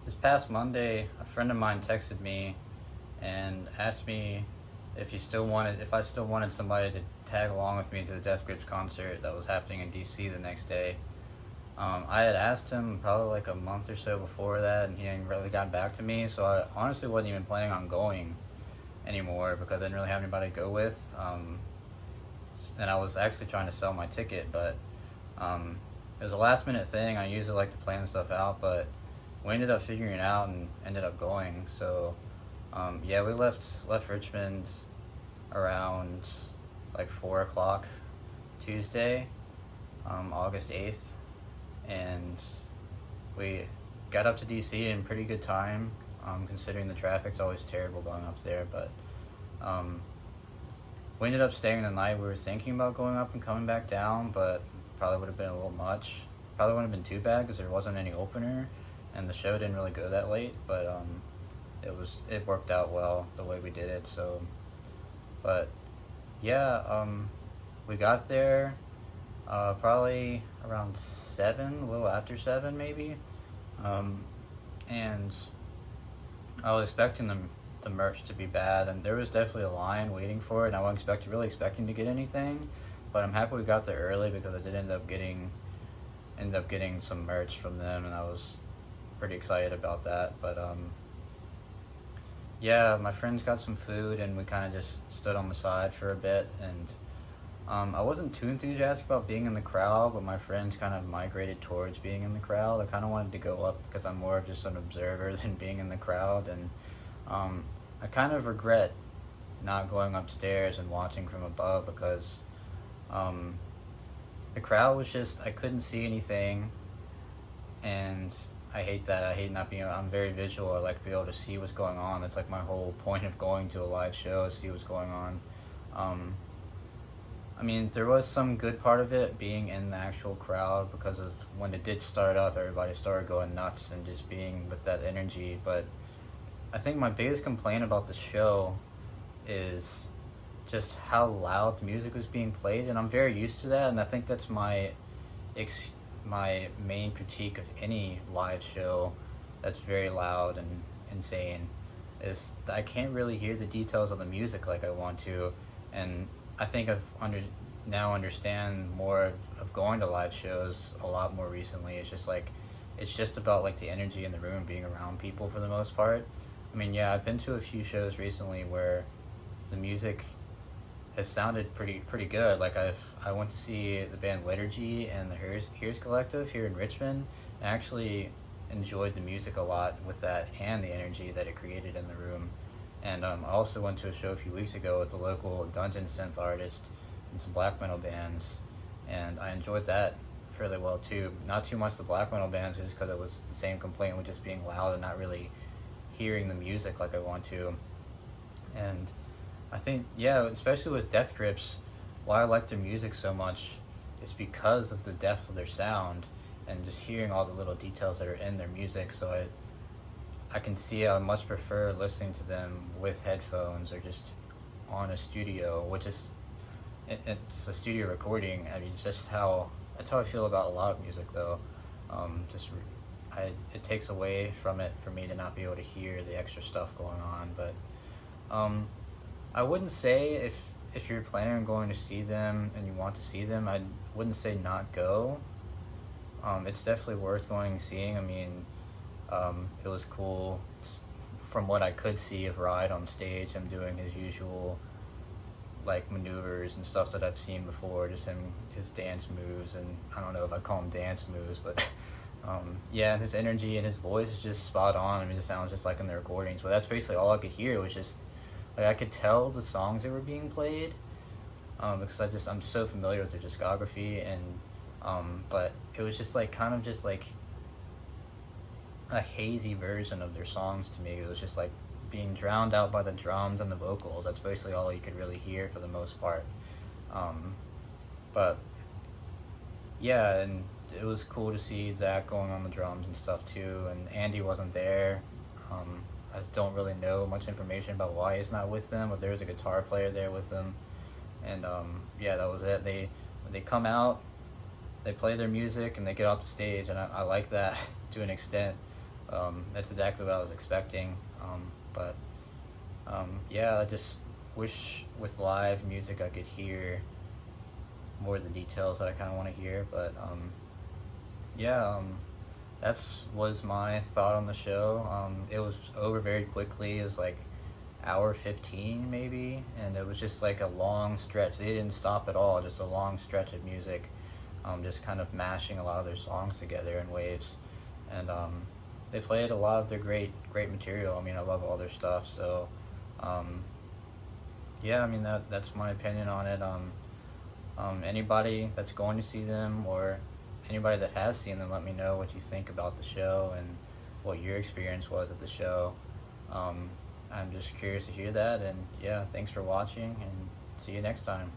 This past Monday, a friend of mine texted me and asked me if I still wanted somebody to tag along with me to the Death Grips concert that was happening in DC the next day. I had asked him probably like a month or so before that, and he hadn't really gotten back to me. So I honestly wasn't even planning on going anymore because I didn't really have anybody to go with. And I was actually trying to sell my ticket, but um, it was a last minute thing. I usually like to plan stuff out, but we ended up figuring it out and ended up going. So yeah, we left Richmond around like 4 o'clock Tuesday, August 8th, and we got up to DC in pretty good time, considering the traffic's always terrible going up there. But um, we ended up staying the night. We were thinking about going up and coming back down, but probably would have been a little much. Probably wouldn't have been too bad because there wasn't any opener, and the show didn't really go that late. But it worked out well the way we did it. So, but yeah, we got there probably around 7, a little after 7 maybe, um, and I was expecting the merch to be bad, and there was definitely a line waiting for it, and I wasn't really expecting to get anything, but I'm happy we got there early because I did end up getting some merch from them, and I was pretty excited about that. But yeah, my friends got some food, and we kind of just stood on the side for a bit, and I wasn't too enthusiastic about being in the crowd, but my friends kind of migrated towards being in the crowd. I kind of wanted to go up because I'm more of just an observer than being in the crowd, and I kind of regret not going upstairs and watching from above because um, the crowd was just, I couldn't see anything, and I hate that. I hate not being. I'm very visual. I like to be able to see what's going on. That's like my whole point of going to a live show, is see what's going on. Um, I mean, there was some good part of it being in the actual crowd because of when it did start up, everybody started going nuts and just being with that energy. But I think my biggest complaint about the show is just how loud the music was being played, and I'm very used to that. And I think that's my main critique of any live show that's very loud and insane is that I can't really hear the details of the music like I want to, and I think now understand more of going to live shows a lot more recently. It's just about like the energy in the room, being around people for the most part. I mean, yeah, I've been to a few shows recently where the music has sounded pretty good. Like I went to see the band Liturgy and the Here's Collective here in Richmond. I actually enjoyed the music a lot with that and the energy that it created in the room. And I also went to a show a few weeks ago with a local dungeon synth artist and some black metal bands, and I enjoyed that fairly well too. Not too much the black metal bands, just because it was the same complaint with just being loud and not really hearing the music like I want to. And I think, yeah, especially with Death Grips, why I like their music so much is because of the depth of their sound and just hearing all the little details that are in their music. So I can see I much prefer listening to them with headphones or just on a studio, which is it's a studio recording. I mean, it's just how that's how I feel about a lot of music, though. Just it takes away from it for me to not be able to hear the extra stuff going on. But um, I wouldn't say if you're planning on going to see them and you want to see them, I wouldn't say not go. It's definitely worth going and seeing. I mean, it was cool from what I could see of Ride on stage. Him doing his usual like maneuvers and stuff that I've seen before, just his dance moves, and I don't know if I call them dance moves, but yeah, and his energy and his voice is just spot on. I mean, it sounds just like in the recordings, but that's basically all I could hear. It was just like I could tell the songs that were being played, because I'm so familiar with their discography, and but it was just like kind of just like a hazy version of their songs to me. It was just like being drowned out by the drums and the vocals. That's basically all you could really hear for the most part. Um, but yeah, and it was cool to see Zach going on the drums and stuff too. And Andy wasn't there. I don't really know much information about why he's not with them, but there was a guitar player there with them. And yeah, that was it. They come out, they play their music, and they get off the stage, and I like that to an extent. That's exactly what I was expecting. But yeah, I just wish with live music I could hear more of the details that I kind of want to hear. But yeah, that's was my thought on the show. It was over very quickly. It was like hour 15 maybe, and it was just like a long stretch. They didn't stop at all, just a long stretch of music, just kind of mashing a lot of their songs together in waves. And they played a lot of their great material. I mean, I love all their stuff. So um, yeah, I mean that's my opinion on it. Anybody that's going to see them, or anybody that has seen them, let me know what you think about the show and what your experience was at the show. Um, I'm just curious to hear that, and yeah, thanks for watching, and see you next time.